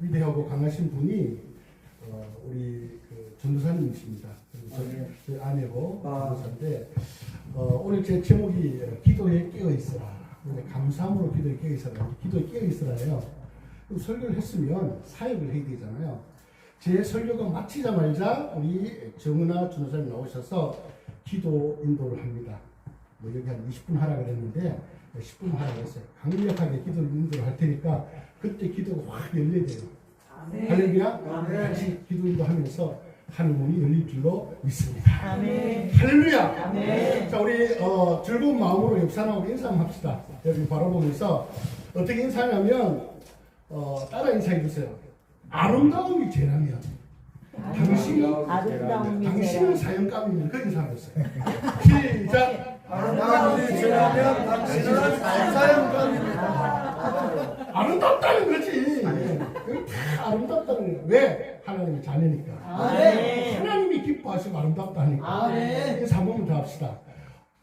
위대하고 강하신 분이 우리 그 전도사님이십니다. 저희 아내고 전도사인데 오늘 제 제목이 기도에 깨어 있으라. 감사함으로 기도에 깨어 있으라. 기도에 깨어 있으라예요. 그럼 설교를 했으면 사역을 해야 되잖아요. 제 설교가 마치자마자 우리 정은아 전도사님 나오셔서 기도 인도를 합니다. 뭐 여기 한 20분 하라 그랬는데 10분 하라 그랬어요. 강력하게 기도를 인도를 할 테니까 그때 기도가 확 열려야 돼요. 할렐루야. 같이 기도 인도하면서 하늘 문이 열릴 줄로 믿습니다. 아멘. 할렐루야. 아멘. 자, 우리 즐거운 마음으로 옆 사람하고 인사 한번 합시다. 여기 바라보면서 어떻게 인사하냐면 따라 인사해 주세요. 아름다움이 죄라면 당신은 아름다움이 사형감이면 그 인사하셨어요. 시작. 아름다움이 죄라면 당신은 사형감입니다. 아름답다는 거지. 다 아름답다는 거야. 왜? 하나님의 자녀니까. 하나님이 기뻐하시고 아름답다니까. 인사 한 번만 더 합시다.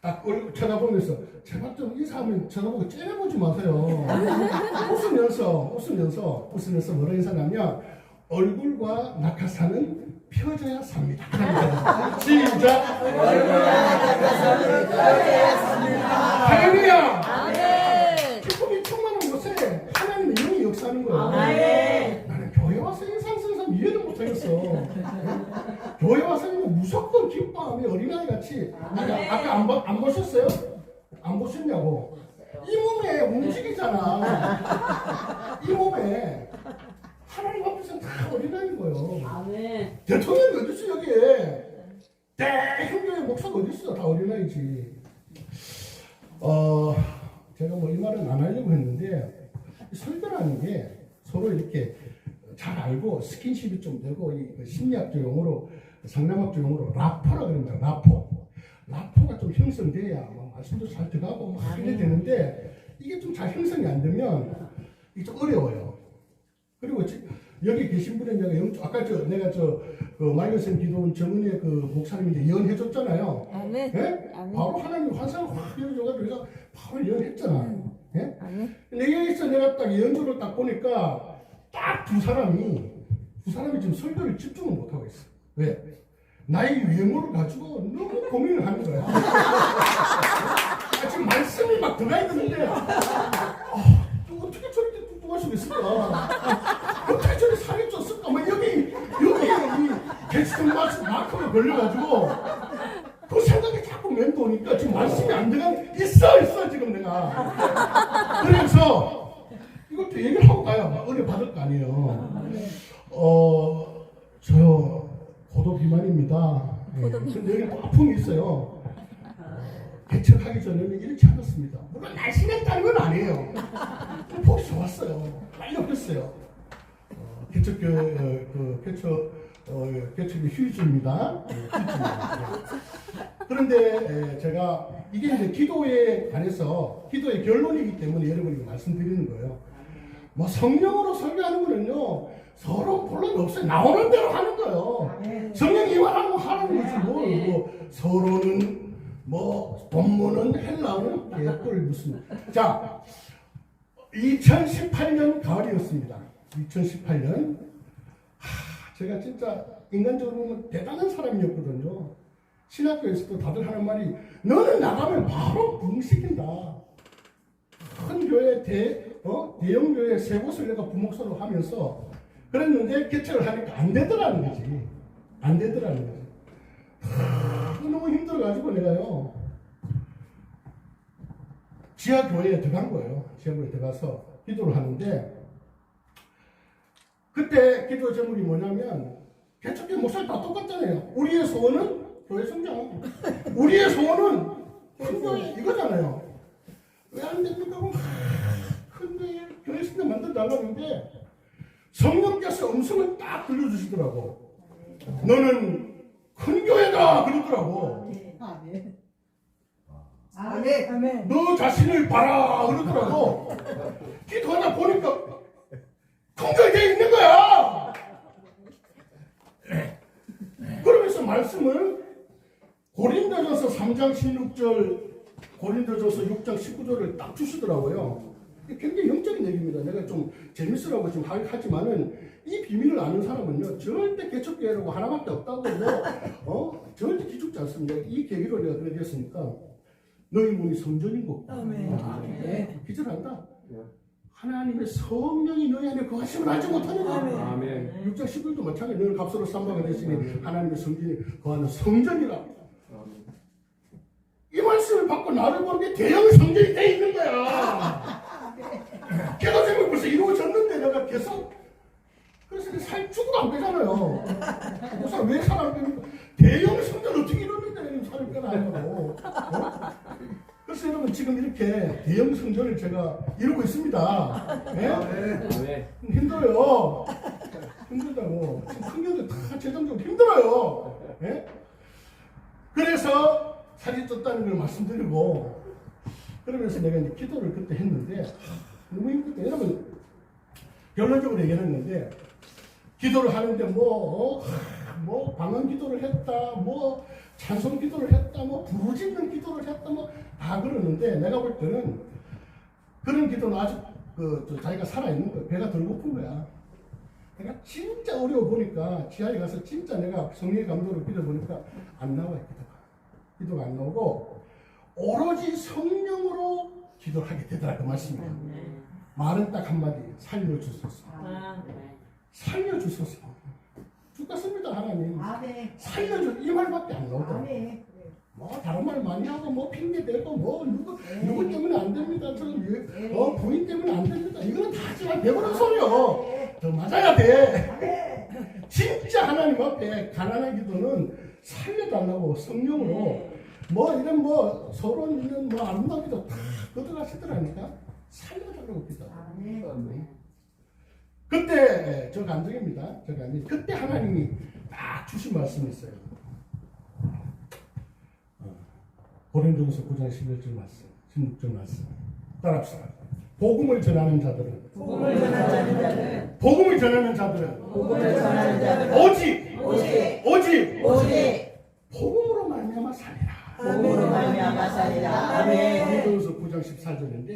딱 쳐다보면서 제발 좀 인사하면 쳐다보고 째려보지 마세요. 웃으면서 뭐라 인사하냐면 얼굴과 낙하산은 펴져야 삽니다. 시작. 얼굴과 낙하산은 펴져야 삽니다. 할렐루야. 기쁨이 충만한 곳에 하나님의 영이 역사하는 거예요. 나는 교회 와서 인상 쓰는 사람 이해를 못하겠어. 교회 와서 무조건 기뻐하며 어린아이 같이. 아까 안 보셨어요? 안 보셨냐고. 이 몸에 움직이잖아. 이 몸에 하나님 앞에서 다 어린아이인 거예요. 대통령이 어딨어 여기에. 대형교회 목사가 어딨어. 다 어린아이지. 제가 뭐 이 말은 안 하려고 했는데 설교라는 게 서로 이렇게 잘 알고 스킨십이 좀 되고 이 심리학적 용어로 상담학적 용어로 라포라 그럽니다. 라포가 좀 형성돼야 말씀도 잘 들어가고 막 이래 되는데 이게 좀 잘 형성이 안 되면 이게 좀 어려워요. 그리고 여기 계신 분은 아까 내가 그 마이너스 기도원 정은의 그 목사님인데 예언해 줬잖아요. 네? 바로 하나님 환상을 확 열어줘가지고 내가 바로 예언했잖아요. 네? 여기서 내가 딱 예언조를 딱 보니까 딱 두 사람이 지금 설교를 집중을 못하고 있어. 왜? 나의 외모를 가지고 너무 고민을 하는 거야. 지금 말씀이 막 들어가 있는데 어떻게 저렇게 뚱뚱할 수 있을까? 어떻게 저렇게 살이 쪘을까? 막 여기 게스트 마크가 걸려가지고 그 생각이 자꾸 맴도니까 지금 말씀이 안 들어가는 있어 지금 내가. 그래서 이것도 얘기를 하고 가야 막 은혜 받을 거 아니에요. 저 고도 비만입니다. 근데 여기 또 아픔이 있어요. 개척하기 전에는 이렇지 않았습니다. 물론 날씬했다는 건 아니에요. 보기 좋았어요. 빨리 없었어요. 개척이 휴즈입니다. 그런데 제가 이게 이제 기도에 관해서 기도의 결론이기 때문에 여러분에게 말씀드리는 거예요. 뭐 성령으로 설교하는 거는요 서로 본론 없어요. 나오는 대로 하는 거예요. 성령이 말하고 하는 거지 뭐 서로는 뭐 본문은 헬라어는 개뿔 무슨. 자, 2018년 가을이었습니다. 2018년. 제가 진짜 인간적으로 보면 대단한 사람이었거든요. 신학교에서도 다들 하는 말이 너는 나가면 바로 부흥시킨다. 큰 교회 대형 교회 세 곳을 내가 부목사로 하면서 그랬는데 개척을 하니까 안 되더라는 거지. 너무 힘들어가지고 내가요 지하교회에 들어간 거예요. 지하교회에 들어가서 기도를 하는데 그때 기도 제목이 뭐냐면 개척교회 목사님 다 똑같잖아요. 우리의 소원은 교회 성장. 우리의 소원은 큰 교회 이거잖아요. 왜 안 됩니까? 큰 교회 성장 만들어달라는데 성령께서 음성을 딱 들려주시더라고. 너는 큰 교회다 그러더라고. 너 자신을 봐라 그러더라고. 기도하다 보니까 큰 교회 돼 있는 거야. 그러면서 말씀을 고린도전서 3장 16절 고린도전서 6장 19절을 딱 주시더라고요. 굉장히 영적인 얘기입니다. 내가 좀 재밌으라고 지금 하지만은 이 비밀을 아는 사람은요, 절대 개척교회라고 하나밖에 없다고, 절대 기죽지 않습니다. 이 계기로 내가 그래 되었으니까, 너희 문이 성전인 거. 기절한다. 하나님의 성령이 너희 안에 거하심을 알지 못하느냐. 아멘. 6장 11도 마찬가지. 너는 값으로 쌈박이 되시니 하나님의 성전이 거하는 성전이라. 이 말씀을 받고 나를 보는 게 대형 성전이 돼 있는 거야. 개도생활 벌써 이루어졌는데 내가 계속 그래서 살 죽어도 안 되잖아요. 목사 왜 살 안 됩니까? 대형 성전 어떻게 이루는데 살을 빼나 하냐고. 그래서 여러분 지금 이렇게 대형 성전을 제가 이루고 있습니다. 네? 힘들어요. 힘들다고. 지금 큰 교들 다 재정적으로 힘들어요. 네? 그래서 살이 쪘다는 걸 말씀드리고, 그러면서 내가 이제 기도를 그때 했는데 너무 힘들다. 여러분 결론적으로 얘기했는데, 기도를 하는데 뭐 방언 기도를 했다, 뭐 찬송 기도를 했다, 뭐 부르짖는 기도를 했다, 뭐 다 그러는데, 내가 볼 때는 그런 기도는 아직 자기가 살아있는 거야. 배가 덜 고픈 거야. 내가 진짜 어려워 보니까 지하에 가서 진짜 내가 성령의 감동으로 기도 보니까 안 나와요. 기도가 안 나오고 오로지 성령으로 기도를 하게 되더라. 그 말씀이야. 말은 딱 한마디, 살려주소서. 살려주소서. 죽겠습니다 하나님. 살려줘, 이 말밖에 안 나오더라. 뭐 다른 말 많이 하고 뭐 핑계 대고 뭐 누구 때문에 안 됩니다. 부인 때문에 안 됩니다. 이거는 다 하지만 배부른 소리요. 더 맞아야 돼. 진짜 하나님 앞에 가난한 기도는 살려달라고 성령으로 뭐 이런 뭐 서로 있는 뭐 아름다운 기도 다 걷어가시더라니까. 살려달라고 기도. 그때 저 감정입니다. 그때 하나님이 딱 주신 말씀이 있어요. 고린도전서 9장 11절 말씀, 16절 말씀. 따라합시다. 복음을 전하는 자들은 오직 복음으로 말미암아 살리라. 아멘. 고린도전서 9장 14절인데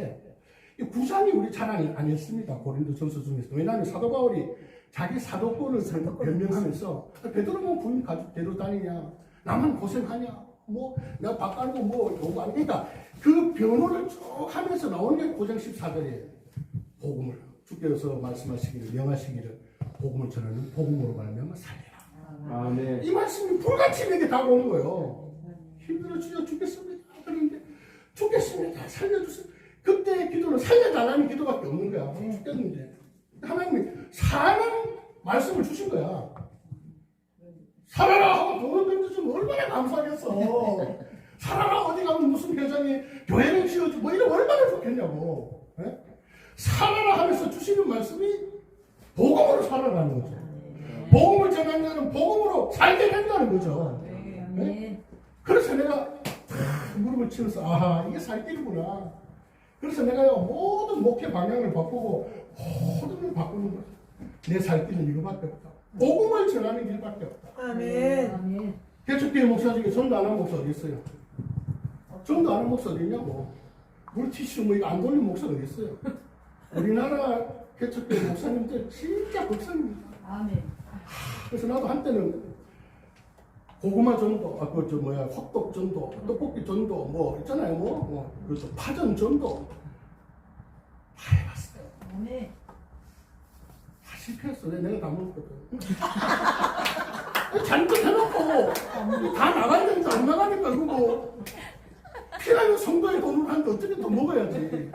이 9장이 우리 자랑이 아니었습니다. 고린도전서 중에서. 왜냐하면 사도 바울이 자기 사도권을 변명하면서 베드로는 부인 가족 데려 다니냐, 나만 고생하냐, 뭐 내가 밥 깔고 뭐 요구 안 하니까 그 변호를 쭉 하면서 나오는 게 9장 14절이에요. 복음을 주께서 말씀하시기를 명하시기를 복음을 전하는 복음으로 말미암아 살리라. 아멘. 이 말씀이 불같이 내게 다가오는 거예요. 힘들어 죽겠습니다. 그런데 죽겠습니다. 살려주세요. 그때 기도는 살려달라는 기도밖에 없는 거야. 죽겠는데 하나님이 사는 말씀을 주신 거야. 살아라 하고 돈을 던져주면 얼마나 감사하겠어. 살아라 어디 가면 무슨 회장이 교회를 지어주고 뭐 이러면 얼마나 좋겠냐고. 네? 살아라 하면서 주시는 말씀이 복음으로 살아라는 거죠. 복음을 전하는 복음으로 살게 된다는 거죠. 네? 그래서 내가 무릎을 치면서 아하 이게 살 길이구나. 그래서 내가 모든 목회 방향을 바꾸고 모든 걸 바꾸는 거야. 내 살 길은 이거밖에 없다. 복음을 전하는 길밖에 없다. 아멘. 개척교회 목사 중에 전도 안 하는 목사 어디 있어요? 전도 안 하는 목사 어디 있냐고. 물티슈 뭐 이거 안 돌리는 목사 어디 있어요? 우리나라 개척교회 목사님들 진짜 극성입니다. 아멘. 그래서 나도 한때는 고구마 전도, 헛떡 전도, 떡볶이 전도, 뭐 있잖아요, 그래서 파전 전도 다 해봤어요. 아멘. 다 실패했어. 내가 다 먹었거든. 잔뜩 해놓고 다 나가니까 안 나가니까 그거 피라는 성도의 돈을 하는데 어떻게 더 먹어야지.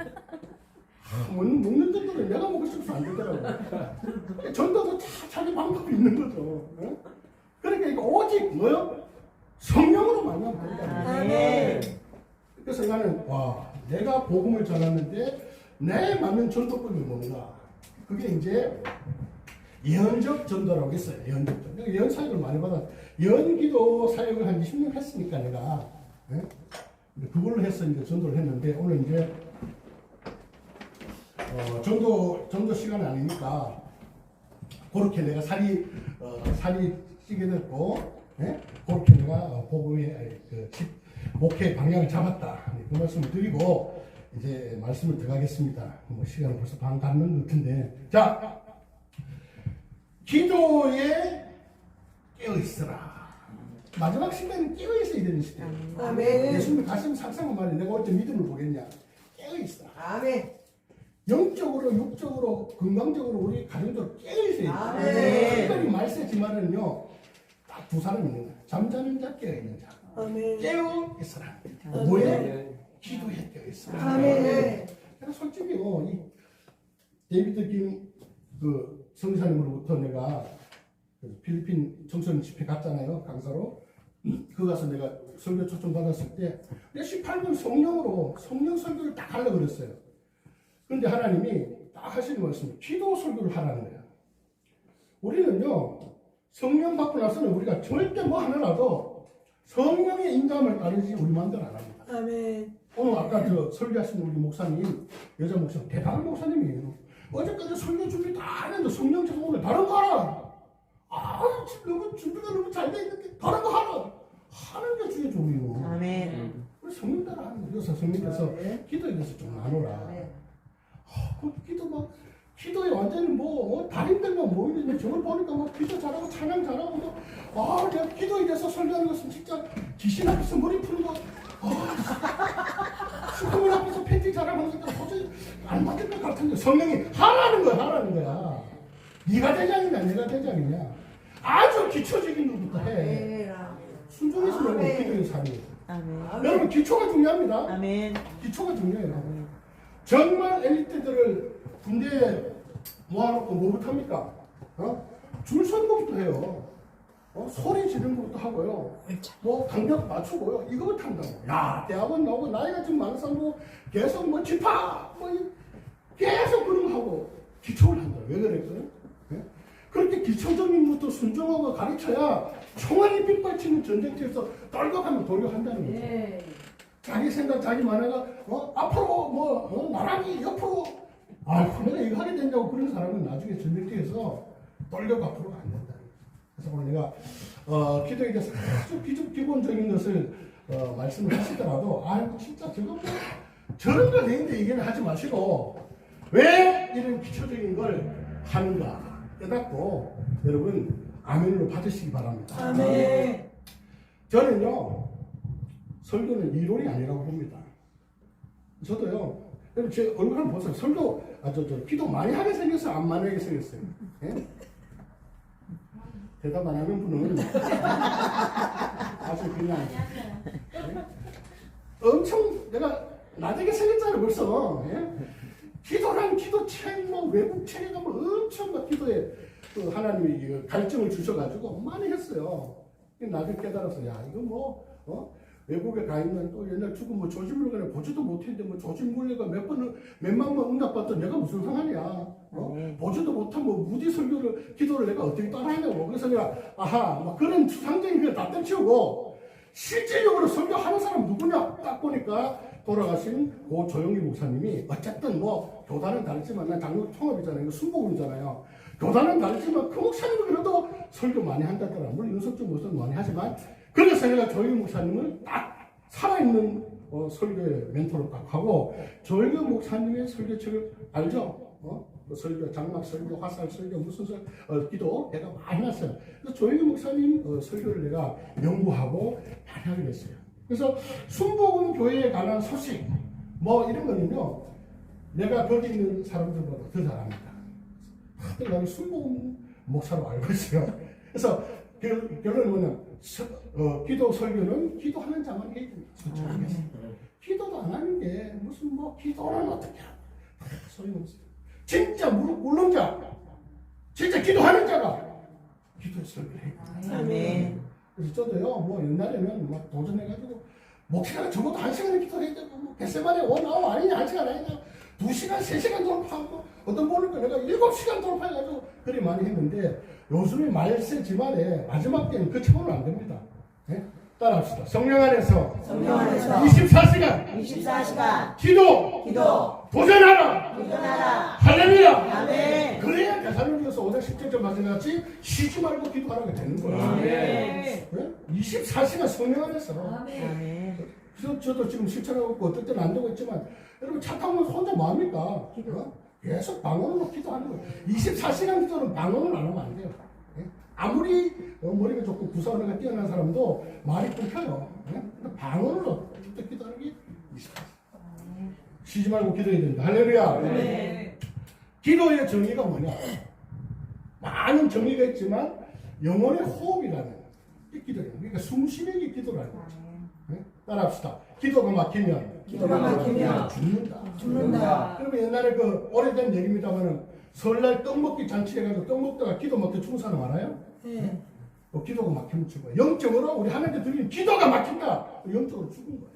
먹는 전도를 내가 먹고 싶어서 안 되더라고. 전도도 자기 방법이 있는 거죠. 그러니까 이거 오직 뭐요? 성령으로 만나면 된다. 아멘. 그래서 나는 내가 복음을 전하는데 내 맞는 전도법이 뭔가? 그게 이제 예언적 전도라고 했어요. 예언적 전도. 예언 사역을 많이 받아. 예언기도 사역을 한 20년 했으니까 내가 그걸로 해서 이제 전도를 했는데 오늘 이제 전도 시간이 아니니까 그렇게 내가 살이 찌게 됐고, 그렇게 내가 복음의 목회 방향을 잡았다. 그 말씀을 드리고 이제 말씀을 들어가겠습니다. 뭐 시간은 벌써 반 갔는 것 같은데, 자 기도에 깨어 있어라. 마지막 시대는 깨어 있어야 되는 시대. 아멘. 예수님 가슴 상상한 말이 내가 어째 믿음을 보겠냐? 깨어 있어라. 아멘. 영적으로, 육적으로, 건강적으로 우리 가정적으로 깨어 있어야 아멘. 돼. 특별히 말세지만은요, 딱 두 사람 있는 거야. 잠자는 자, 깨어 있는 자. 아멘. 깨어 있어라. 뭐에? 기도에 깨어 있어라. 아멘. 내가 솔직히 이 데이비드 김그 성사님으로부터 내가 그 필리핀 청소년 집회 갔잖아요, 강사로. 그 가서 내가 설교 초청 받았을 때 내가 18분 성령 설교를 딱 하려고 그랬어요. 그런데 하나님이 딱 하시는 말씀이 기도 설교를 하라는 거야. 우리는요, 성령 받고 나서는 우리가 절대 뭐 하나라도 성령의 인도함을 따르지 우리 마음대로 안 합니다. 아멘. 오늘 아까 저 설교하신 우리 목사님, 여자 목사님, 대단한 목사님이에요. 어제까지 설교 준비 다 했는데 성령 제가 오늘 다른 거 하라. 지금 너무 준비가 너무 잘 돼 있는데 다른 거 하라. 하는 게 주의 종이요. 아멘. 우리 성령 따라 하는 거예요. 그래서 성령께서 기도에 대해서 좀 나누라. 기도에 완전히 달인들만 모이는데 저걸 보니까 기도 잘하고 찬양 잘하고 내가 기도에 대해서 설교하는 것은 진짜 귀신 앞에서 머리 푸는 거 스승님 앞에서 팬티 잘하는 것도 도저히 안 맞을 것 같은데 성령이 하라는 거야. 네가 대장이냐 내가 대장이냐 아주 기초적인 것부터 해. 순종해서 여러분 기도에 사는 거예요. 아멘. 여러분 기초가 중요합니다. 아멘. 기초가 중요해요. 정말 엘리트들을 군대에 모아놓고 뭐부터 합니까? 줄 서는 것부터 해요. 소리 지르는 것부터 하고요. 간격 맞추고요. 이거부터 한다고. 야, 대학원 나오고 나이가 좀 많은 사람 계속 집합 계속 그런 거 하고 기초를 한다고. 왜 그랬어요? 그렇게 기초적인 것도 순종하고 가르쳐야 총알이 빗발치는 전쟁터에서 떨궈가면 도려한다는 거죠. 자기 생각, 자기 만화가 앞으로 나란히 옆으로 내가 이거 하게 된다고 그런 사람은 나중에 전쟁터에서 떨려가 앞으로 안 된다. 그래서 오늘 내가 기도에 대해서 아주 기본적인 것을 말씀을 하시더라도 진짜 저런 거 되는데 얘기는 하지 마시고 왜 이런 기초적인 걸 하는가 깨닫고 여러분 아멘으로 받으시기 바랍니다. 아멘. 저는요 설교는 이론이 아니라고 봅니다. 저도요. 여러분 제 얼굴 한번 보세요. 설교 기도 많이 하게 생겼어요. 안 많이 하게 생겼어요. 예? 대답 안 하는 분은 아주 그냥 엄청 내가 나중에 생겼잖아요 벌써. 예? 기도란 기도책 외국 책에 가면 엄청 기도에 하나님이 갈증을 주셔가지고 많이 했어요. 나중에 깨달아서 이거 외국에 가 있는 또 옛날 죽은 조짐물건에 보지도 못했는데 조짐물레가 몇만 번 응답받던 내가 무슨 상관이야. 보지도 못한 무디 설교를 기도를 내가 어떻게 따라하냐고. 그래서 내가 그런 상징이 그냥 다 떼치우고 실질적으로 설교하는 사람 누구냐 딱 보니까 돌아가신 고 조영기 목사님이 어쨌든 교단은 다르지만 난 장로 통합이잖아요. 순복음이잖아요. 교단은 다르지만 그 목사님은 그래도 설교 많이 한다더라. 물론 윤석주 목사님 많이 하지만 그래서 내가 조영기 목사님을 딱 살아있는 설교의 멘토로 딱 하고 조영기 목사님의 설교책을 알죠? 그 설교, 장막 설교, 화살 설교, 무슨 기도 내가 많이 했어요. 그래서 조영기 목사님 설교를 내가 연구하고 많이 하게 됐어요. 그래서 순복음 교회에 관한 소식 이런 거는요 내가 거기 있는 사람들보다 더 잘합니다. 나는 순복음 목사로 알고 있어요. 그래서 결론은 뭐냐 기도 설교는 기도하는 자만 해야 된다. 솔직하게 기도도 안 하는 게 무슨 기도는 어떻게 소용없어요. 진짜 무릎 꿇는 자 진짜 기도하는 자가 기도의 설교를 해야 아멘. 그래서 저도요 옛날에는 도전해가지고 목사가 적어도 1시간을 기도해야 되고 겟세마네 원아웃 아니냐 1시간 아니냐 2시간 3시간 돌파하고 어떤 보니까 내가 7시간 돌파해가지고 그리 많이 했는데 요즘에 말세 집안에 마지막 때는 그 처분은 안 됩니다. 네? 따라합시다. 성령 안에서 24시간 기도 도전하라 할렐루야. 아멘. 그래야 데살로니가서 5장 10절 말씀같이 쉬지 말고 기도하라고 되는 거예요. 아멘. 네? 24시간 성령 안에서. 아멘. 그래서 저도 지금 실천하고 있고 어떨 때는 안 되고 있지만 여러분 차 타면 혼자 뭐합니까? 계속 방언으로 기도하는 거예요. 24시간 기도는 방언을 안 하면 안 돼요. 예? 아무리 머리가 좋고 구사언어가 뛰어난 사람도 말이 끊겨요. 예? 근데 방언으로 기도하는 게 24시간. 쉬지 말고 기도해야 된다. 할렐루야. 네. 기도의 정의가 뭐냐? 많은 정의가 있지만 영혼의 호흡이라는 게 기도예요. 그러니까 숨 쉬는 게 기도라는 거죠. 네? 따라합시다. 기도가 막히면 죽는다. 죽는다. 그러면 옛날에 그 오래된 얘기입니다만은 설날 떡 먹기 잔치 해가지고 떡 먹다가 기도 막혀 죽은 사람 알아요? 네. 기도가 막히면 죽어요. 영적으로 우리 하나님께 드리는 기도가 막힌다. 영적으로 죽은 거예요.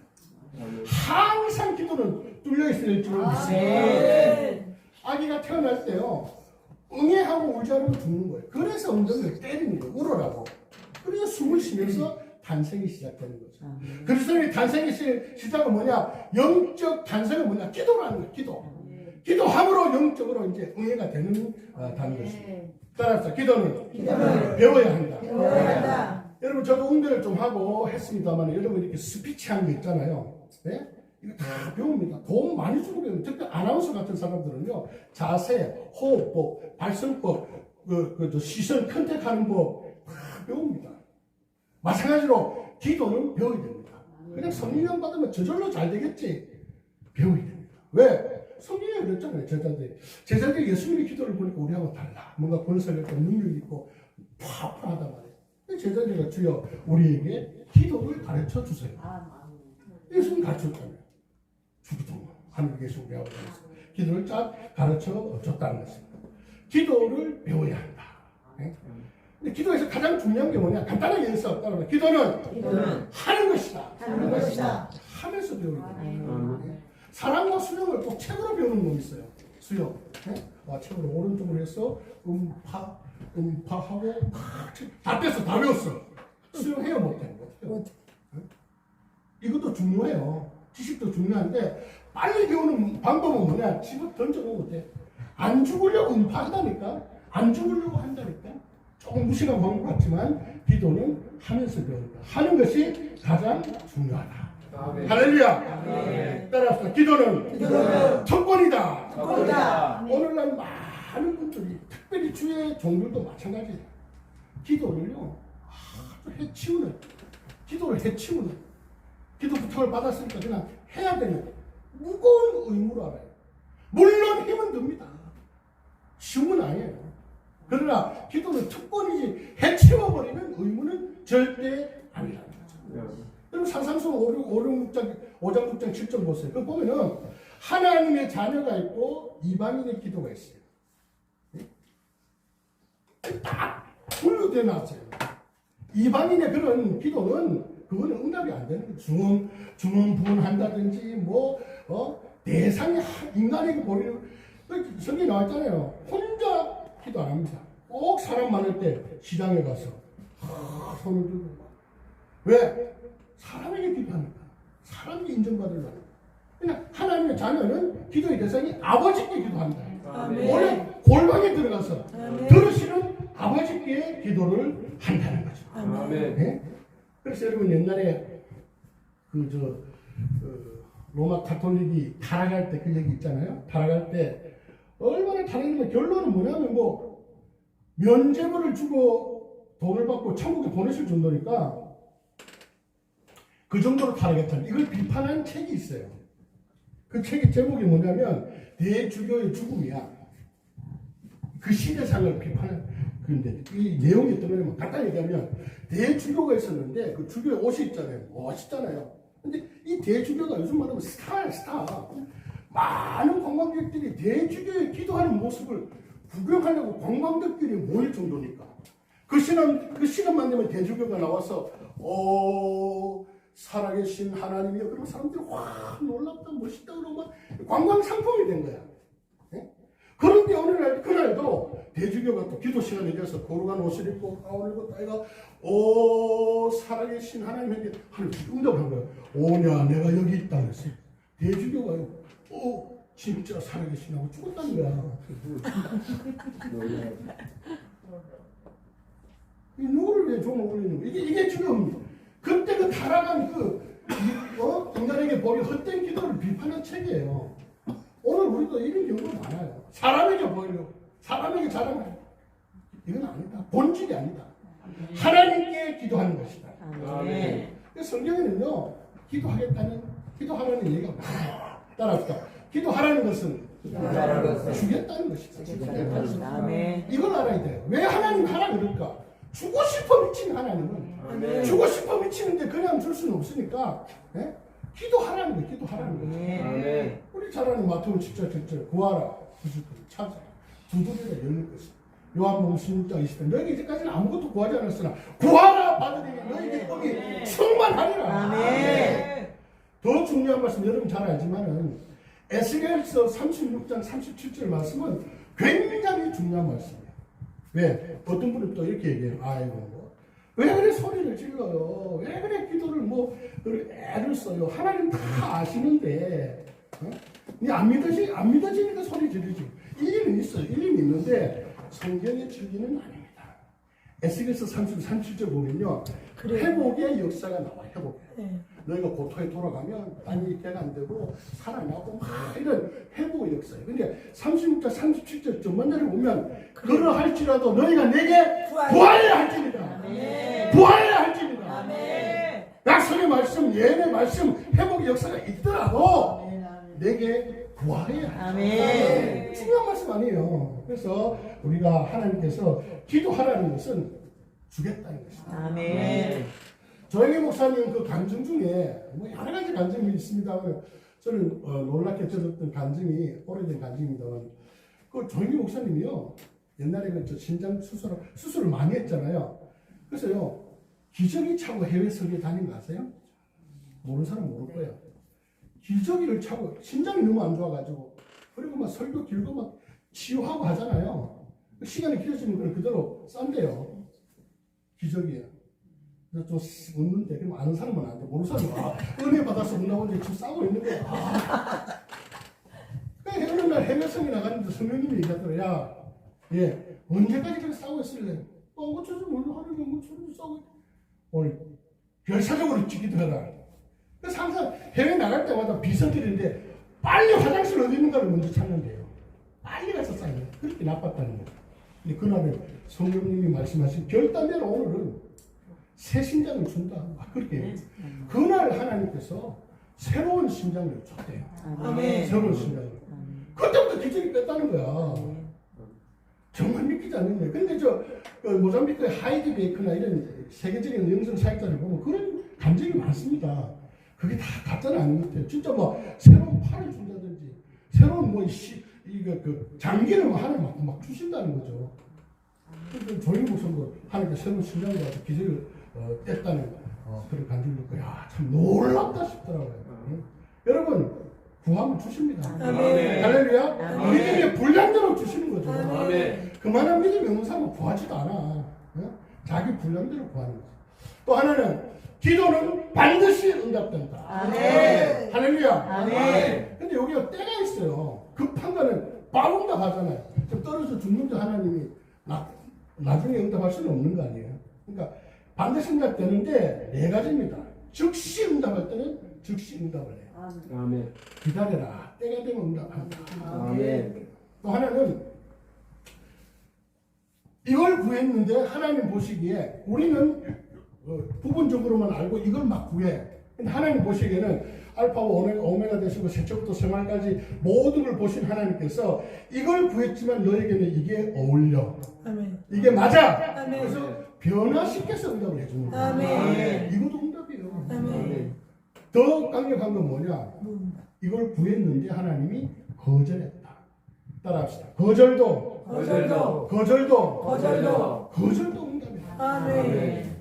항상 기도는 뚫려 있어야 줄 믿습니다. 네. 아기가 태어날 때요, 응애하고 울지 않으면 죽는 거예요. 그래서 엉덩이를 때리는 거예요. 울어라고. 그래서 숨을 쉬면서 탄생이 시작되는 거죠. 그리스도의 탄생의 시작은 뭐냐? 영적 탄생은 뭐냐? 기도라는 거예요. 기도. 기도함으로 영적으로 이제 응애가 되는 단어가 있습니다. 따라서 기도는 배워야 한다. 한다. 여러분 저도 응대를 좀 하고 했습니다만 여러분 이렇게 스피치 하는 거 있잖아요. 네? 이거 다 배웁니다. 돈 많이 주고 배우는 특히 아나운서 같은 사람들은요. 자세, 호흡법, 발성법, 시선 컨택하는 법 다 배웁니다. 마찬가지로 기도는 배워야 됩니다. 그냥 성령 받으면 저절로 잘 되겠지. 배워야 됩니다. 왜? 성경에 그랬잖아요. 제자들이 예수님의 기도를 보니까 우리하고 달라. 뭔가 권세가 있고 능력이 있고 파하단 말이에요. 제자들이 주여 우리에게 기도를 가르쳐 주세요. 예수님 가르쳤잖아요. 주기도 하늘에 계신 우리 아버지께서 기도를 쫙 가르쳐 줬다는 것입니다. 기도를 배워야 한다. 네? 근데 기도에서 가장 중요한 게 뭐냐? 간단하게 얘기해서 따라서 기도는 하는 것이다. 하면서 배우는 거예요. 네? 사랑과 수영을 꼭 책으로 배우는 놈이 있어요. 수영. 네? 책으로 오른쪽으로 해서 음파하고 다 뺐어. 다 배웠어. 수영해요 못해. 이것도 중요해요. 지식도 중요한데 빨리 배우는 방법은 뭐냐? 집어 던져놓으면 돼. 안 죽으려고 음파한다니까. 안 죽으려고 한다니까. 조금 무식한 방법 같지만 기도는 하면서 배운다. 하는 것이 가장 중요하다. 할렐루야. 따라서 기도는 특권이다. 오늘날 많은 분들이 특별히 주의 종들도 마찬가지예요. 기도를요 아주 해치우는 기도를 해치우는 기도 부탁을 받았으니까 그냥 해야 되는 무거운 의무로 알아요. 물론 힘은 듭니다. 쉬운 건 아니에요. 그러나 기도는 특권이지 해치워버리는 의무는 절대 아니라는 거죠. 여러분 산상수 5장 6장 7절 보세요. 그 보면은 하나님의 자녀가 있고 이방인의 기도가 있어요. 딱 분류되어 놨어요. 이방인의 그런 기도는 그거는 응답이 안 되는 거예요. 중언부언한다든지 대상이 인간에게 보이는 성경에 나와 있잖아요. 혼자 기도 안 합니다. 꼭 사람 많을 때 시장에 가서 손을 들고 왜? 사람에게 기도하니까. 사람이 인정받으려고. 그냥 하나님의 자녀는 기도의 대상이 아버지께 기도한다. 원래 골방에 들어가서 들으시는 아버지께 기도를 한다는 거죠. 네? 그래서 여러분 옛날에 로마 가톨릭이 타락할 때 그 얘기 있잖아요. 타락할 때 얼마나 타락했는데 결론은 뭐냐면 면죄부를 주고 돈을 받고 천국에 보내실 정도니까 그 정도로 타락했다는 이걸 비판한 책이 있어요. 그 책의 제목이 뭐냐면 대주교의 죽음이야. 그 시대상을 비판한 그런데 이 내용이 어떤 거냐면 간단히 얘기하면 대주교가 있었는데 그 주교의 옷이 있잖아요. 멋있잖아요. 근데 이 대주교가 요즘 말하면 스타야 스타. 많은 관광객들이 대주교의 기도하는 모습을 구경하려고 관광객들이 모일 정도니까 그 시간만 되면 대주교가 나와서 살아계신 하나님이여 그러면 사람들이 와 놀랍다 멋있다 그러면 관광 상품이 된 거야. 네? 그런데 어느 날 그날도 대주교가 또 기도 시간에 대해서 거룩한 옷을 입고 가운을 입고 따위가 살아계신 하나님에게 응답을 한 거야. 오냐 내가 여기 있다 그랬어요. 대주교가 진짜 살아계시냐고 죽었다는 거야. 이 누구를 위해 종을 올리는 거야. 이게 지금 그때 그 타락한 인간에게 버린 헛된 기도를 비판한 책이에요. 오늘 우리도 이런 경우가 많아요. 사람에게 보이려고, 사람에게 자랑하려고. 이건 아니다. 본질이 아니다. 하나님께 기도하는 것이다. 아멘. 성경에는요, 기도하라는 얘기가 많아요. 따라합시다. 기도하라는 것은 주겠다는 것이다. 아멘. 이걸 알아야 돼요. 왜 하나님 하라 그럴까? 주고 싶어 미치는 하나님은 주고 싶어 미치는데 그냥 줄 수는 없으니까 기도하라는 거예요. 기도하라는 거죠. 아멘. 우리 잘 아는 마태복음 10절 7절 구하라 찾아라 두드리라 열릴 것이다. 요한복음 16장 20절 너희가 이제까지는 아무것도 구하지 않았으나 구하라 받으리니 너희에게 떡이 충만하리라. 아멘. 더 중요한 말씀 여러분 잘 알지만은 에스겔서 36장 37절 말씀은 굉장히 중요한 말씀이에요. 왜? 어떤 분이 또 이렇게 얘기해요. 아이고 왜 그래 소리를 질러요? 왜 그래 기도를 애를 써요? 하나님 다 아시는데 안 믿어지니까 소리 지르지. 일리는 있어요. 일리는 있는데 성경의 진리는 아닙니다. 에스겔서 37절 보면요. 회복의 역사가 나와요. 회복. 너희가 고토에 돌아가면 땅이 개가 안 되고 살아나고 막 이런 회복의 역사예요. 근데 36절 37절 전반절을 보면 그러할지라도 너희가 내게 구하여야 할지니라. 구하여야 할지니라. 약속의 말씀, 예언의 말씀, 회복의 역사가 있더라도 내게 구하여야 할지니라. 중요한 말씀 아니에요. 그래서 우리가 하나님께서 기도하라는 것은 주겠다는 것입니다. 아멘. 조영희 목사님 그 간증 중에 뭐 여러 가지 간증이 있습니다. 저는 놀랍게 들었던 간증이 오래된 간증입니다만 그 조영희 목사님이요 옛날에 그 신장 수술을 많이 했잖아요. 그래서요 기저귀 차고 해외 설계 다닌 거 아세요? 모르는 사람 모를 거예요. 기저귀를 차고 신장이 너무 안 좋아가지고 그리고 막 설교 길고 막 치유하고 하잖아요. 시간이 길어지면 그걸 그대로 싼대요. 기저귀에. 좀 웃는데 그럼 아는 사람은 안 돼. 모르는 사람은 은혜 받아서 온다고 이제 지금 싸우고 있는 거야. 어느 날 해외성이 나가는데 성령님이 얘기하더라. 야, 언제까지 그렇게 싸우고 있을래? 어쩌지 몰라 하려면 어쩌지 싸우고 오늘 별사적으로 찍기도 해라. 그래서 항상 해외 나갈 때마다 비서들인데 빨리 화장실 어디 있는가를 먼저 찾는데요. 빨리 가서 싸요. 그렇게 나빴다는 거예요. 근데 그날은 성령님이 말씀하신 결단대로 오늘은 새 신장을 준다. 그렇게 그날 하나님께서 새로운 신장을 줬대요. 아멘. 새로운 신장을. 그때부터 기적이 뺐다는 거야. 정말 믿기지 않는 거예요. 근데 그 모잠비크의 하이디 베이커나 이런 세계적인 영성 사역자를 보면 그런 감정이 많습니다. 그게 다 가짜는 아닌 것 같아요. 진짜 뭐 새로운 팔을 준다든지 새로운 장기를 하나님 막 주신다는 거죠. 조용히 목사도 하나님께 새로운 신장을 가서 기적을 뗐다는 그런 간증을 듣고 참 놀랍다 싶더라고요. 여러분 구하면 주십니다. 아멘. 할렐루야. 믿음의 분량대로 주시는 거죠. 아멘. 그만한 믿음이 없는 사람은 구하지도 않아. 자기 분량대로 구하는 거죠. 또 하나는 기도는 반드시 응답된다. 아멘. 할렐루야. 아멘. 근데 여기가 때가 있어요. 급한 거는 바로 응답하잖아요. 좀 떨어져 죽는데 하나님이 나중에 응답할 수는 없는 거 아니에요. 그러니까 반드시 응답되는데 네 가지입니다. 즉시 응답할 때는 즉시 응답을 해요. 아멘. 기다려라. 때가 되면 응답한다. 아멘. 또 하나는 이걸 구했는데 하나님 보시기에 우리는 부분적으로만 알고 이걸 막 구해. 근데 하나님 보시기에는 알파와 오메가 되시고 세초부터 생활까지 모든 걸 보신 하나님께서 이걸 구했지만 너에게는 이게 어울려. 아멘. 이게 맞아. 아멘. 그래서 변화시켜서 응답을 해주는 거예요. 아멘. 이것도 응답이에요. 아멘. 더 강력한 건 뭐냐? 이걸 구했는데 하나님이 거절했다. 따라합시다. 거절도 응답이에요. 아멘.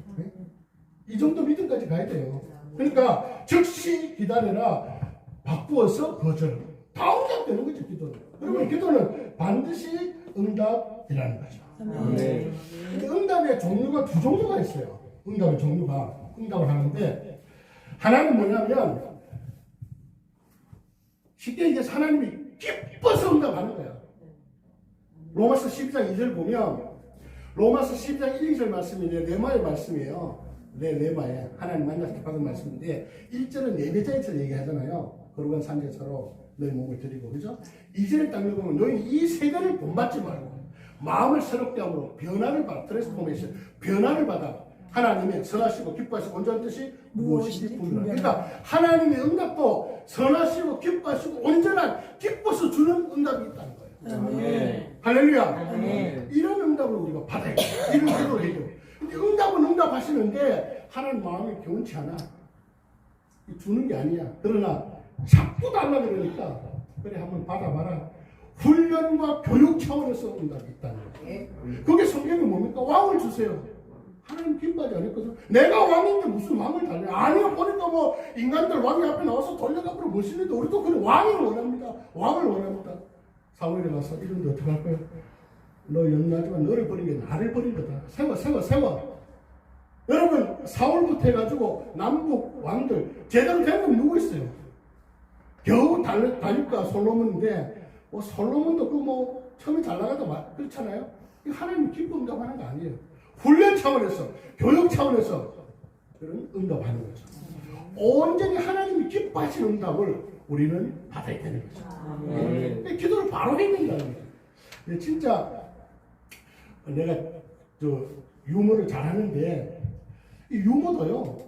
이 정도 믿음까지 가야 돼요. 그러니까 즉시 기다려라. 바꾸어서 거절. 다 응답되는 거죠, 기도는. 그러면 기도는 반드시 응답이라는 거죠. 아멘. 근데 응답의 종류가 두 종류가 있어요. 응답의 종류가. 응답을 하는데 하나는 뭐냐면 쉽게 얘기해서 하나님이 기뻐서 응답하는 거야. 로마서 12장 2절 보면 로마서 12장 1, 2절 말씀이 레마의 말씀이에요. 레마에 하나님 만났을 때 받은 말씀인데 1절은 예배자에서 얘기하잖아요. 거룩한 산제사로 너희 몸을 드리고, 그죠? 2절에 딱 읽으면 너희 이 세대를 본받지 말고 마음을 새롭게 함으로 변화를 받아, 트랜스포메이션, 변화를 받아 하나님의 선하시고 기뻐하시고 온전한 뜻이 무엇인지 분별하라. 그러니까 하나님의 응답도 선하시고 기뻐하시고 온전한 기뻐서 주는 응답이 있다는 거예요. 아멘. 할렐루야. 아멘. 이런 응답을 우리가 받아야 돼. 이런 기도를 해줘. 근데 응답은 응답하시는데 하나님 마음이 개운치 않아. 주는 게 아니야. 그러나 자꾸 달라 그러니까 그래 한번 받아봐라. 훈련과 교육 차원에서 응답이 있다는 거예요. 그게 성경이 뭡니까? 왕을 주세요. 하나님 기뻐하지 않았거든. 내가 왕인데 무슨 왕을 달래? 아니요, 보니까 뭐 인간들 왕이 앞에 나와서 돌려가버려 멋있는데 우리도 그런 왕을 원합니다. 왕을 원합니다. 사무엘에 가서 이런데 어떡할 거야? 너 연나지만 너를 버린 게 나를 버린 거다. 세워. 여러분, 사울부터 해가지고 남북 왕들 제대로 된 건 누구 있어요? 겨우 다윗과 솔로몬인데 뭐 솔로몬도 그 뭐 처음에 잘 나가다 그렇잖아요. 하나님 기뻐 응답하는 거 아니에요. 훈련 차원에서, 교육 차원에서 그런 응답하는 거죠. 온전히 하나님이 기뻐하시는 응답을 우리는 받아야 되는 거죠. 아멘. 기도를 바로 해야 된다는 거죠. 진짜 내가 유머를 잘하는데 이 유머도요.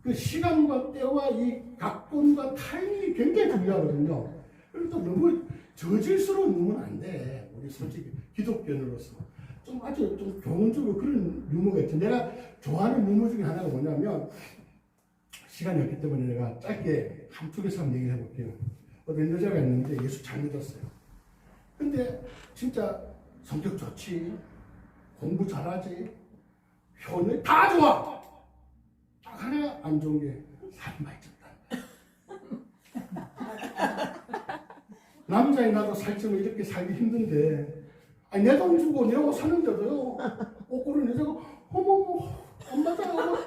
그 시간과 때와 이 각본과 타이밍이 굉장히 중요하거든요. 그래서 너무 저질스러운 유머는 안 돼. 우리 솔직히 기독교인으로서. 좀 아주 좀 교훈적으로 그런 유머가 있죠. 내가 좋아하는 유머 중에 하나가 뭐냐면, 시간이 없기 때문에 내가 짧게 한2 개서 한번 얘기를 해볼게요. 어떤 여자가 있는데 예수 잘 믿었어요. 근데 진짜 성격 좋지, 공부 잘하지, 효능 다 좋아. 딱 하나 안 좋은 게 살이 많이 쪘다. 남자인 나도 살찌면 이렇게 살기 힘든데, 아니 내 돈 주고 내 옷 사는데도요, 옷 고르는 여자가 어머 안 맞아요.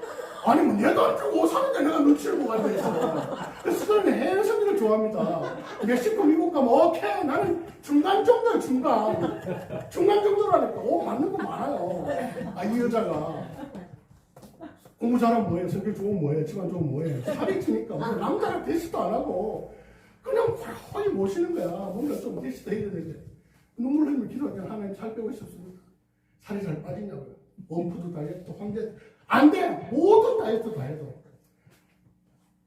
아니 뭐 내 돈 주고 옷 사는데 내가 눈치를 못 봐야 되겠어. 그래서 저는 해외 선배를 좋아합니다. 멕시코 미국 가면 오케이, 나는 중간 정도야. 중간 정도라니까. 오, 맞는 거 많아요. 아, 이 여자가 공부 잘하면 뭐해, 성격 좋으면 뭐해, 집안 좋으면 뭐해, 살이 찌니까 남자랑 데이트도 안 하고 그냥 거의 모시는 거야. 뭔가 좀 데이트도 해야 되는데 눈물 흘리면 기도하면 하나님 살 빼고 있었습니다. 살이 잘 빠지냐고요. 원푸드 다이어트, 황제 안 돼. 모든 다이어트 다 해도.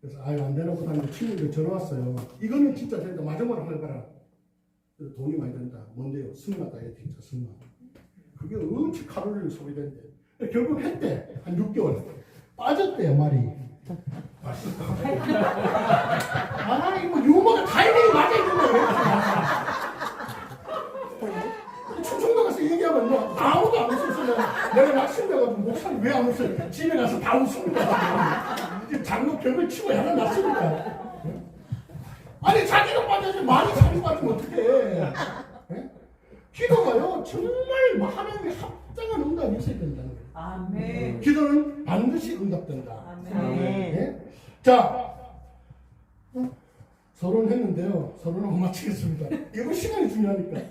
그래서 아유 안 되나 보다 하는데 친구들 전화 왔어요. 이거는 진짜 된다. 마지막으로 해봐라. 그래서 돈이 많이 든다. 뭔데요? 승마 다이어트 있죠. 승마. 그게 엄청 칼로리를 소비된대. 결국 했대. 한 6개월. 빠졌대요, 말이. 맛있다. 아, 이거 유머가 타이밍이 맞아야 된다. 충청도 가서 얘기하면 뭐 아무도 안 웃었어. 내가 낙심돼가지고 목사님 왜 안 웃어요? 집에 가서 다 웃습니다. 장로 벽을 치고 야단 났으니까. 아니 자기가 빠져서 말이 자기 빠지면 어떡해. 기도가요 정말 하나님의 합당한 응답이 있어야 된다는 거예요. 아멘. 기도는 반드시 응답된다. 아멘. 네? 자, 서론했는데요. 서론하고 마치겠습니다. 이거 시간이 중요하니까.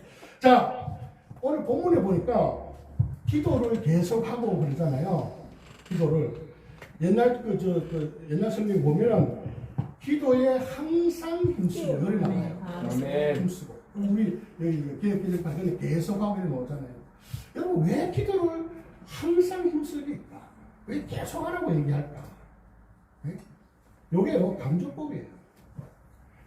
자, 오늘 본문에 보니까 기도를 계속하고 그러잖아요. 기도를 옛날 옛날 성경 보면 기도에 항상 힘쓰고 열이 나와요. 아멘. 힘쓰고 우리 여기 기독교는 계속하고 이렇게 나오잖아요. 여러분 왜 기도를 항상 힘쓰게 할까? 왜 계속하라고 얘기할까? 네? 요게요 강조법이에요.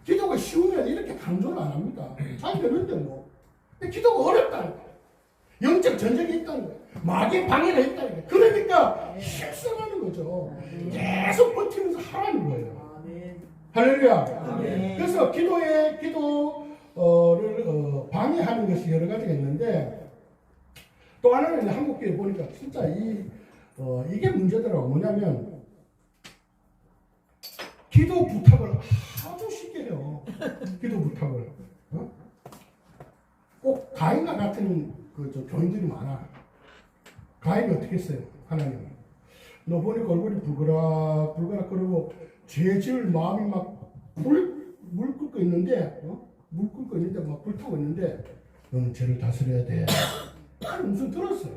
기도가 쉬우면 이렇게 강조를 안 합니다. 잘 되는데 뭐. 근데 기도가 어렵다는 거예요. 영적 전쟁이 있다는 거예요. 마귀의 방해가 있다는 거예요. 그러니까 실수하는 거죠. 계속 버티면서 하라는 거예요. 할렐루야. 아멘. 그래서 기도를 방해하는 것이 여러 가지가 있는데 또 하나는 한국교회 보니까 진짜 이게 문제더라고. 뭐냐면 기도 부탁을 아주 쉽게 해요. 기도 부탁을. 꼭 가인과 같은 교인들이 많아. 가인이 어떻게 했어요? 하나님. 너 보니까 얼굴이 불그락 그러고 죄 지을 마음이 막 물 끓고 있는데, 물 끓고 있는데 막 불타고 있는데 너는 죄를 다스려야 돼. 하는 음성 들었어요.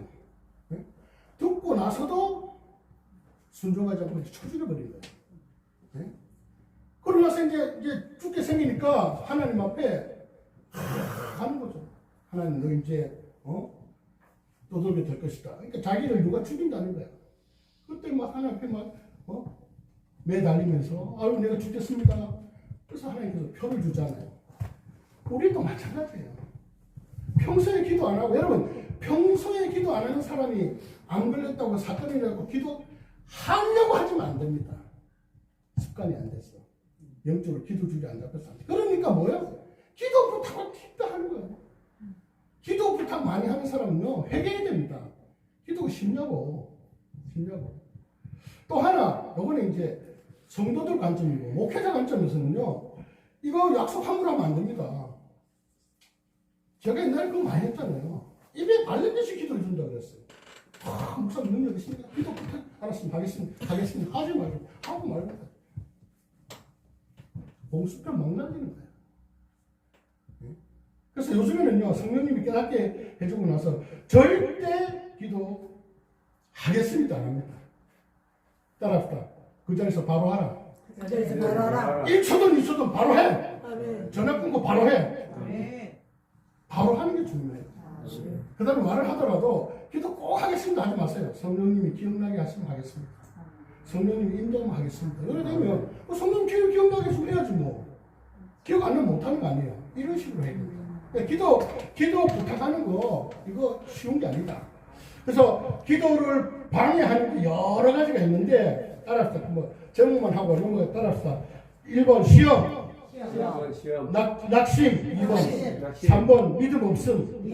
듣고 나서도 순종하지 않고 쳐 죽여버린 거예요. 네? 그러고 나서 이제 죽게 생기니까 하나님 앞에 하는 거죠. 하나님 너 이제 떠돌게 될 것이다. 그러니까 자기를 누가 죽인다는 거야. 그때 막 하나님 앞에 막 매달리면서 아유 내가 죽겠습니다. 그래서 하나님께서 표를 주잖아요. 우리도 마찬가지예요. 평소에 기도 안 하고 여러분 평소에 기도 안 하는 사람이 안 걸렸다고 사건이 나고 기도하려고 하지면 안 됩니다. 습관이 안 됐어. 영적으로 기도 줄이 안 잡혔어. 그러니까 뭐예요? 기도 부탁을 기도하는 거예요. 기도 부탁 많이 하는 사람은요 회개해야 됩니다. 기도가 쉽냐고. 또 하나 이거는 이제 성도들 관점이고 목회자 관점에서는요 이거 약속 함부로 하면 안 됩니다. 제가 옛날에 그거 많이 했잖아요. 입에 발린 듯이 기도해 준다 그랬어요. 목사님 능력 있습니까? 기도 부탁 알았습니다. 하겠습니다. 하지 말고 하고 말고 봉수편 망나지는 거예요. 그래서 요즘에는요 성령님이 깨닫게 해주고 나서 절대 기도 하겠습니다 안 합니다. 따라합시다. 그 자리에서 바로 하라. 네, 바로 하라. 1초든 2초든 바로 해. 아멘. 전화 끊고 바로 해. 아멘. 바로 하는 게 중요해요. 그 다음에 말을 하더라도 기도 꼭 하겠습니다 하지 마세요. 성령님이 기억나게 하시면 하겠습니다. 성령님이 인도하면 하겠습니다. 그래 되면 성령님 기억나게 해주면 해야지 뭐. 기억 안 나면 못하는 거 아니에요. 이런 식으로 해야 됩니다. 기도 부탁하는 거 이거 쉬운 게 아니다. 그래서 기도를 방해하는 게 여러 가지가 있는데 따라합시다. 뭐 제목만 하고 이런 거 따라합시다. 1번 시험, 낙심, 2번 3번 믿음 없음,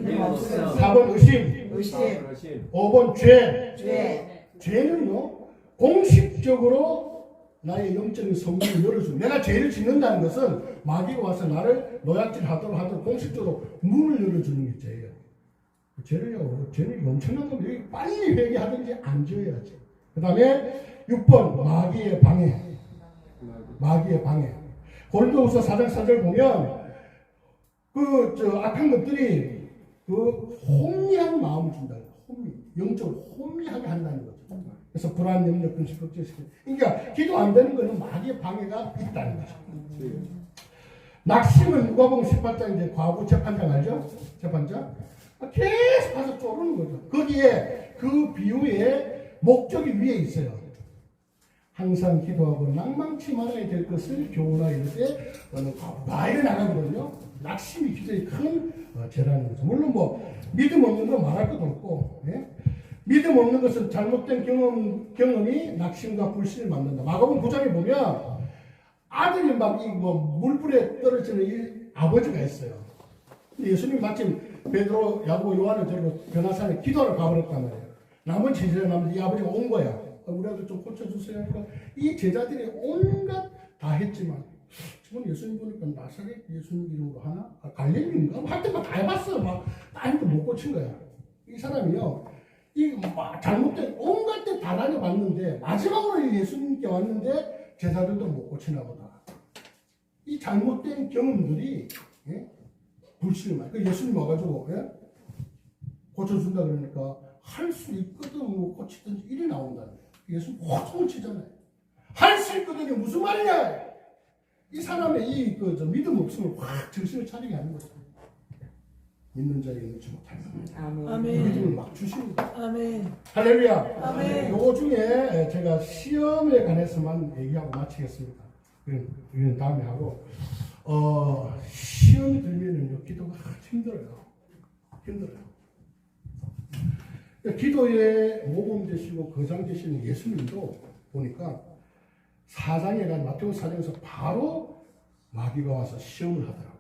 4번 의심, 5번 죄. 죄는요 공식적으로 나의 영적인 성문을 열어주고 내가 죄를 짓는다는 것은 마귀가 와서 나를 노약질 하도록 공식적으로 문을 열어주는 게 죄예요. 죄는 엄청난 겁니다. 여기 빨리 회개하든지 안 지어야지. 그 다음에 6번 마귀의 방해. 고린도후서 4장 4절 보면 악한 것들이 혼미한 마음을 준다. 영적으로 혼미하게 한다는 거죠. 그래서 불안, 염려, 근심, 걱정시키는. 그러니까 기도 안 되는 것은 마귀의 방해가 있다는 거죠. 낙심은 누가복음 18장 이제 과부 재판장 알죠? 재판장 계속 가서 쪼르는 거죠. 거기에 그 비유의 목적이 위에 있어요. 항상 기도하고 낭망치 말아야 될 것을 교훈하여 이르되 나에 나가거든요. 낙심이 기도의 큰 죄라는 거죠. 물론 뭐 믿음 없는 건 말할 것도 없고, 예? 믿음 없는 것은 잘못된 경험이 낙심과 불신을 만든다. 마가복음 9장에 보면 아들이 막 물불에 떨어지는 이 아버지가 있어요. 근데 예수님 마침 베드로, 야고보, 요한을 데리고 변화산에 기도를 가버렸단 말이에요. 남은 제자들 남은 이 아버지가 온 거야. 우리 아들 좀 고쳐주세요. 그러니까 이 제자들이 온갖 다 했지만 지금 예수님 보니까 나사렛 예수님 이름으로 하나? 갈릴리인가? 할 때만 다 해봤어. 막 다 했는데 못 고친 거야. 이 사람이요. 잘못된 온갖 데 다 다녀봤는데 마지막으로 예수님께 왔는데 제자들도 못 고치나 보다. 이 잘못된 경험들이 불신을 많이. 예수님 와가지고 고쳐준다 그러니까 할 수 있거든 뭐 고치든지 일이 나온다는 거예요. 예수님 호통을 치잖아요. 할 수 있거든이 무슨 말이냐? 이 사람의 믿음 없음을 확 정신을 차리게 하는 거죠. 믿는 자에게 넣지 못하는 아멘. 믿음을 막 주십니다. 아멘. 할렐루야. 아멘. 요거 중에 제가 시험에 관해서만 얘기하고 마치겠습니다. 이건 다음에 하고 시험이 들면은요 기도가 힘들어요. 기도의 모범 되시고 거장 되시는 예수님도 보니까 4장에 간 마태복음 4장에서 바로 마귀가 와서 시험을 하더라고요.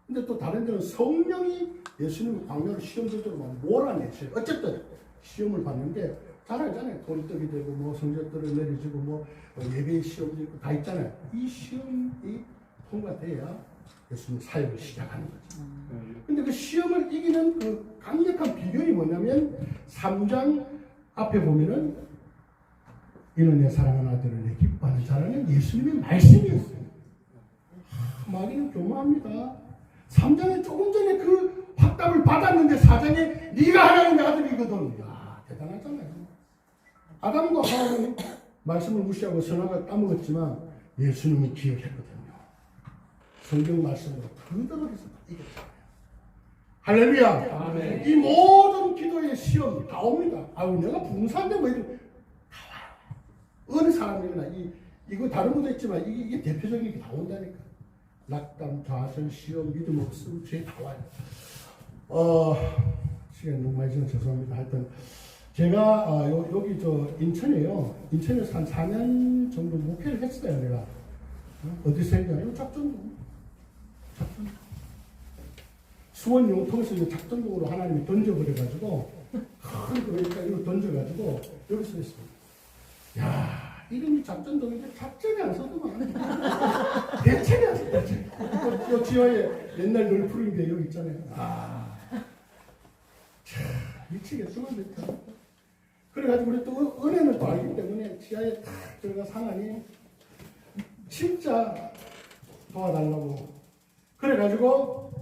근데 또 다른 데는 성령이 예수님의 광야로 시험 들도록 막 몰아내셔요. 어쨌든 시험을 봤는데 잘 알잖아요. 돌떡이 되고 뭐 성적들을 내려주고 뭐 예배의 시험도 있고 다 있잖아요. 이 시험이 통과돼야 예수님 사역을 시작하는 거죠. 근데 그 시험을 이기는 그 강력한 비결이 뭐냐면 3장 앞에 보면은 이는 내 사랑하는 아들을 내 기뻐하는 자라는 예수님의 말씀이었어요. 마귀는 교만합니다. 3장에 조금 전에 그 확답을 받았는데 4장에 네가 하나님의 아들이거든. 야 대단하잖아요. 아담과 하와는 말씀을 무시하고 선악을 까먹었지만 예수님이 기억했거든요. 성경 말씀으로 그대로 해서 이겼잖아요. 할렐루야. 아멘. 이 모든 기도의 시험 다 옵니다. 아유 내가 봉사인데 뭐 이런 다 와요. 어느 사람이나 이거 다른 것도 있지만 이게 대표적인 게 다 온다니까. 낙담, 좌절, 시험, 믿음 없음, 죄 다 와요. 시간이 너무 많이 지나서 죄송합니다. 하여튼 제가 여기 인천에요. 인천에서 한 4년 정도 목회를 했어요. 내가 어디서 했냐? 이거 작전동. 수원 용통에서 이 작전동으로 하나님이 던져버려가지고 큰 그러니까 이거 던져가지고 여기서 했습니다. 야 이름이 작전동인데 작전이 안 서더만 대책이 안 서. 대책. 요 지하에 옛날 널푸른 게 여기 있잖아요. 미치겠구만 진짜. 그래가지고 우리 또 은혜는 또 알기 때문에 지하에 탁 들어가서 하나님 진짜 도와달라고 그래가지고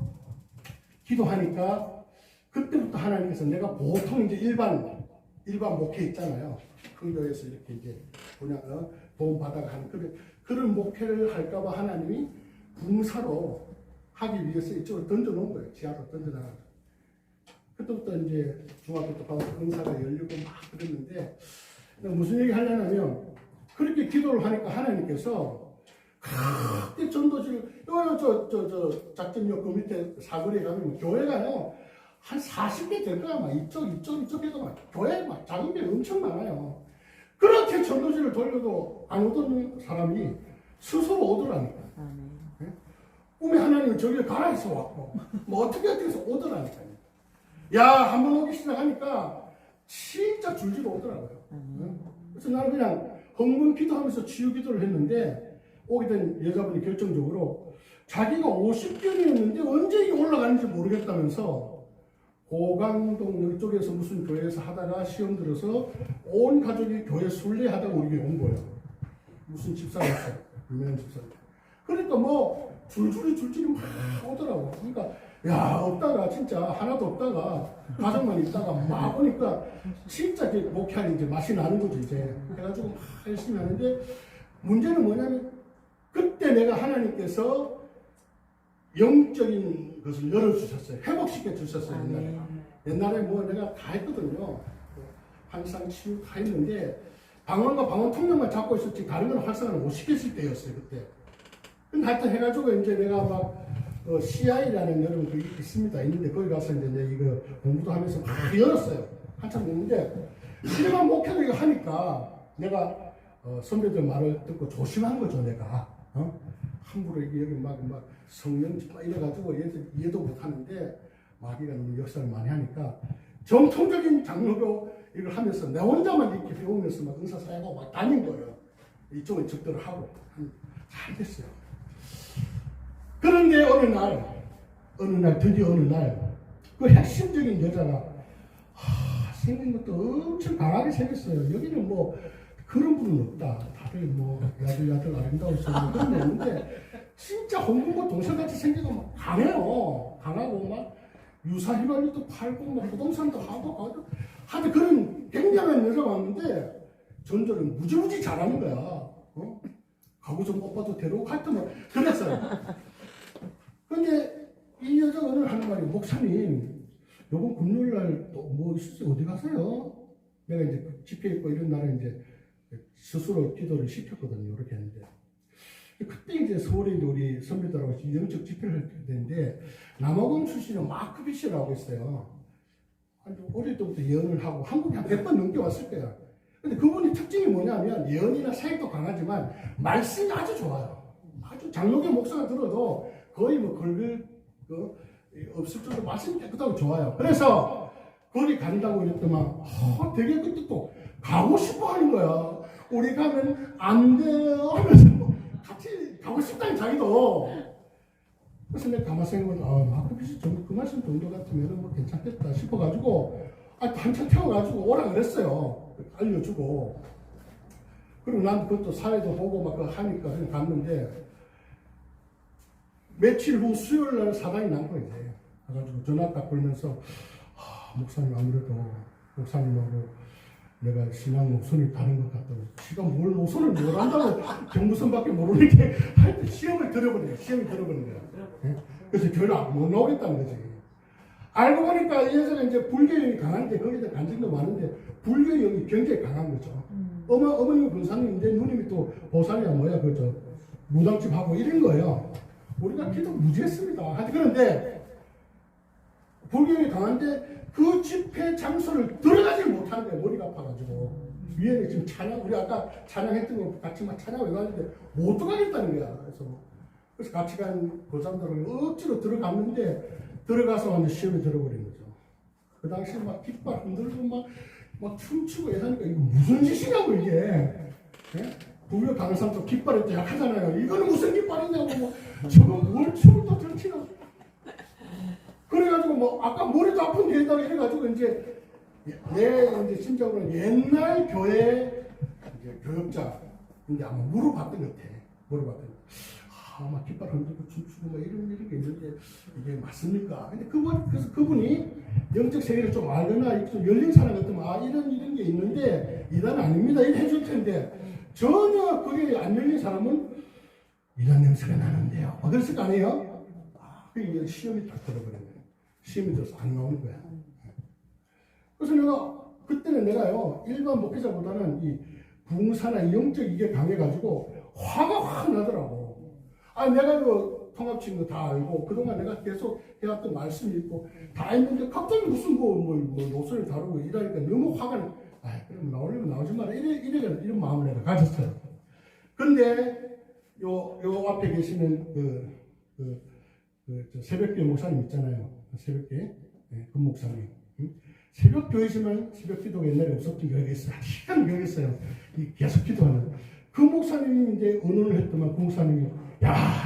기도하니까 그때부터 하나님께서 내가 보통 이제 일반 목회 있잖아요. 큰 교회에서 이렇게 이제 그냥 도움 받아가 하는 그런 목회를 할까봐 하나님이 봉사로 하기 위해서 이쪽으로 던져놓은 거예요. 지하로 던져놔가지고. 그때부터 이제 중학교 때 가서 은사가 열리고 막 그랬는데 무슨 얘기 하려냐면 그렇게 기도를 하니까 하나님께서 그때 전도지를 저 작전역 그 밑에 사거리에 가면 교회가요 한 40개 될 거야. 막 이쪽에도 막 교회 막 작은 게 엄청 많아요. 그렇게 전도지를 돌려도 안 오던 사람이 스스로 오더라니까. 네? 꿈에 하나님은 저기에 가라 해서 왔고 뭐 어떻게 해서 오더라니까요. 야, 한번 오기 시작하니까 진짜 줄줄 오더라고요. 그래서 나는 그냥 헌금 기도하면서 치유 기도를 했는데 오게 된 여자분이 결정적으로 자기가 50견이었는데 언제 이게 올라가는지 모르겠다면서 고강동 이쪽에서 무슨 교회에서 하다가 시험 들어서 온 가족이 교회 순례하다가 우리 교회 온 거예요. 무슨 집사였어요. 유명한 집사. 그러니까 뭐 줄줄이 막 오더라고. 그러니까 야 없다가 진짜 하나도 없다가 가족만 있다가 막 오니까 진짜 목회하는 이제 맛이 나는 거죠 이제. 해가지고 막 열심히 하는데 문제는 뭐냐면 그때 내가 하나님께서 영적인 것을 열어주셨어요. 회복시켜 주셨어요. 옛날에 뭐 내가 다 했거든요. 항상 치유 다 했는데 방언과 방언 통역만 잡고 있었지 다른 건 활성화를 못 시켰을 때였어요 그때. 근데 하여튼 해가지고 이제 내가 막 CI라는 여러분 그 있습니다. 있는데 거기 가서 이제 이거 공부도 하면서 막 열었어요. 한참 됐는데 일반 목회를 이거 하니까 내가 선배들 말을 듣고 조심한 거죠 내가. 함부로 여기 막 성령 막 이래가지고 얘들 이해도 못 하는데 마귀가 너무 역사를 많이 하니까 정통적인 장로교 이걸 하면서 내 혼자만 이렇게 배우면서 막 은사사역하고 막 다닌 거예요. 이쪽은 적대를 하고 잘 됐어요. 그런데 드디어 어느 날 그 핵심적인 여자가 생긴 것도 엄청 강하게 생겼어요. 여기는 뭐 그런 분은 없다. 다들 뭐 야들야들 아름다울 수 있는 그런 게 없는데 진짜 홍콩과 동생같이 생기고 막 강해요. 강하고 막 유사휘발유도 팔고 막 부동산도 하고 하여튼 그런 굉장한 여자가 왔는데 전도를 무지무지 잘하는 거야. 가구 좀 오빠도 데려오고 하여튼 뭐 그랬어요. 근데 이 여자가 오늘 하는 말이 목사님 요번 금요일날 또 뭐 있으세요? 어디 가세요? 내가 이제 집회 있고 이런 날에 이제 스스로 기도를 시켰거든요. 이렇게 했는데 그때 이제 서울에 이제 우리 선배들하고 영적 집회를 할 때인데 남아공 출신의 마크 비시라고 있어요. 어릴 때부터 예언을 하고 한국에 한 100번 넘게 왔을 거야. 근데 그분이 특징이 뭐냐면 예언이나 사역도 강하지만 말씀이 아주 좋아요. 아주 장로교 목사가 들어도 거의 뭐 걸글 없을 정도로 말씀이 깨끗하고 좋아요. 그래서 거기 간다고 이랬더만 되게 그때 또 가고 싶어 하는 거야. 우리 가면 안 돼요 하면서 같이 가고 싶다니 자기도. 그래서 내가 가만히 생각해보면 마크비스 그 말씀 정도 같으면 뭐 괜찮겠다 싶어가지고 한참 태워가지고 오라 그랬어요. 알려주고. 그리고 난 그것도 사회도 보고 막 하니까 그냥 갔는데 며칠 후 수요일날 사단이 난 거예요. 그래가지고 전화 딱 걸면서 목사님 아무래도 목사님하고 내가 신앙 노선을 가는 것 같다고. 지가 뭘 노선을 뭘 한다고 경무선밖에 모르는데 하여튼 시험을 들어버려요. 시험이 들어버린 거야. 예? 그래서 결국 못 나오겠다는 거지. 알고 보니까 예전에 이제 불교형이 강한데 거기다 간증도 많은데 불교형이 굉장히 강한 거죠. 어머님이 권사님인데 누님이 또 보살이야 뭐야 그죠. 무당집 하고 이런 거예요. 우리가 기도 무지했습니다. 하여튼 그런데 불교형이 강한데 그 집회 장소를 들어가지 못하는 거예요. 머리가 아파가지고. 위에는 지금 찬양, 우리 아까 찬양했던 거 같이 막 찬양을 해가는데 못 들어가겠다는 거야. 그래서 같이 간 고장들은 억지로 들어갔는데 들어가서 완전 시험에 들어버린 거죠. 그 당시에 막 깃발 흔들고 막 춤추고 이러니까 이거 무슨 짓이냐고 이게. 예? 불교 가는 사람도 깃발에 또 약하잖아요. 이거는 무슨 깃발이냐고 뭐 저거 뭘 춤을 또 들치나. 그래가지고 뭐 아까 머리도 아픈 데에다가 이래가지고 이제 내 이제 심적으로는 옛날 교회 이제 교역자 이제 아마 물어봤던 것 같아. 물어봤던 것. 아마 깃발 흔들고 춤추고 뭐 이런 게 있는데 이게 맞습니까? 근데 그래서 그분이 영적 세계를 좀 알거나 좀 열린 사람 같으면 이런 게 있는데 이단은 아닙니다. 이렇게 해줄 텐데 전혀 그게 안 열린 사람은 이런 냄새가 나는데요. 그랬을 거 아니에요? 그 시험이 딱 들어버렸네. 시험이 들어서 안 나오는 거야. 그래서 그때는 내가요 일반 목회자보다는 이 붕사나 영적 이게 강해가지고 화가 확 나더라고. 내가 그 통합친구 다 알고 그동안 내가 계속 해왔던 말씀이 있고 다 했는데 갑자기 무슨 노선을 다루고 이러니까 너무 화가 나. 그럼 나오려면 나오지 마라. 이런 마음을 내가 가졌어요. 근데 요 앞에 계시는 저 새벽교회 목사님 있잖아요. 새벽교회 그 목사님. 새벽 교회지만 새벽 기도가 옛날에 없었던 교회가 있어요. 시간 교회가 있어요. 계속 기도하는. 그 목사님이 이제 언언을 했더만 그 목사님이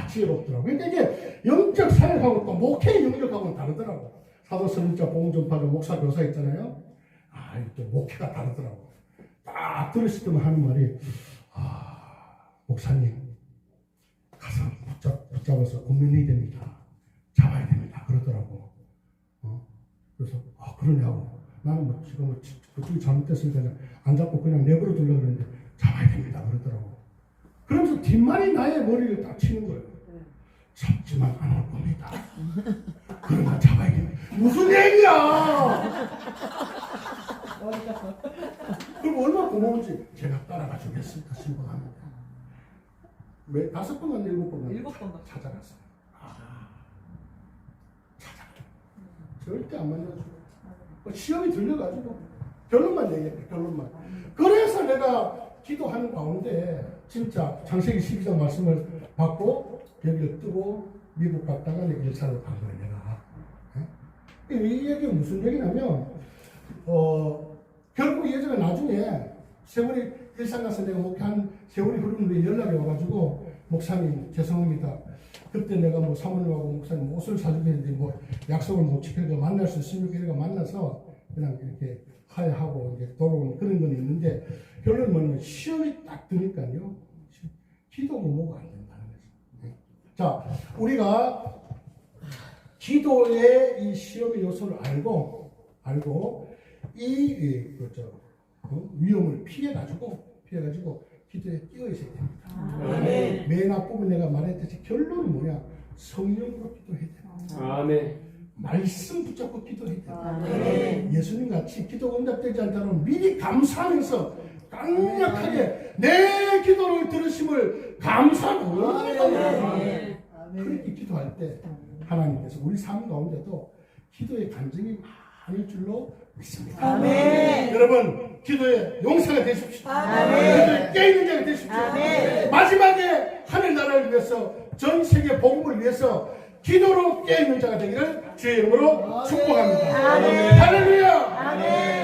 지혜롭더라고. 그러니까 이게 영적 사역하고 또 목회 영역하고는 다르더라고. 사도 선지자 봉전파자 목사 교사 있잖아요. 또 목회가 다르더라고. 딱 들으실 때만 하는 말이 목사님 가서 붙잡아서 군면해야 됩니다. 잡아야 됩니다. 그러더라고. 그래서 그러냐고. 나는 뭐 지금 그쪽이 잘못됐으니까 그냥 안 잡고 그냥 내버려 두려고 그랬는데 잡아야 됩니다. 그러더라고. 그러면서 뒷말이 나의 머리를 딱 치는 거예요. 잡지만 안 올 겁니다. 그러나 잡아야 됩니다. 무슨 얘기야! 그럼 얼마나 고마운지 제가 따라가 주겠습니다. 신고합니다. 왜 5번, 7번 찾아갔어요. 찾아가요. 절대 안 만나주고. 시험이 들려가지고 결론만 얘기했대. 결론만. 그래서 내가 기도하는 가운데 진짜 창세기 12장 말씀을 받고 여기를 뜨고 미국 갔다가 내 일산을 간 거예요. 내가. 이 얘기가 무슨 얘기냐면 결국 예전에 나중에 세월이 일산 가서 내가 목회한 세월이 흐르는 후에 연락이 와가지고 목사님 죄송합니다. 그때 내가 뭐 사모님하고 목사님 옷을 사주게 했는데 뭐 약속을 못 지켜서 만날 수 있으니까 이렇게 만나서 그냥 이렇게 화해하고 이제 돌아오는 그런 건 있는데 결론은 뭐냐면 시험이 딱 드니까요. 기도가 뭐가 안 된다는 거죠. 자, 우리가 기도의 이 시험의 요소를 알고 이 위험을 피해가지고 기도에 끼어 있어야 됩니다. 맨 앞부분 내가 말했듯이 결론은 뭐냐? 성령으로 기도해야 됩니다. 아멘. 말씀 붙잡고 기도해야 됩니다. 예수님 같이 기도가 응답되지 않다면 미리 감사하면서 강력하게 내 기도를 들으심을 감사하는 거예요. 그렇게 기도할 때 하나님께서 우리 삶 가운데도 기도의 간증이 많을 줄로 믿습니다. 아멘. 여러분 기도의 용사가 되십시오. 기도에 깨있는 자가 되십시오. 마지막에 하늘나라를 위해서 전 세계 복음을 위해서 기도로 깨있는 자가 되기를 주의 이름으로 축복합니다. 할렐루야.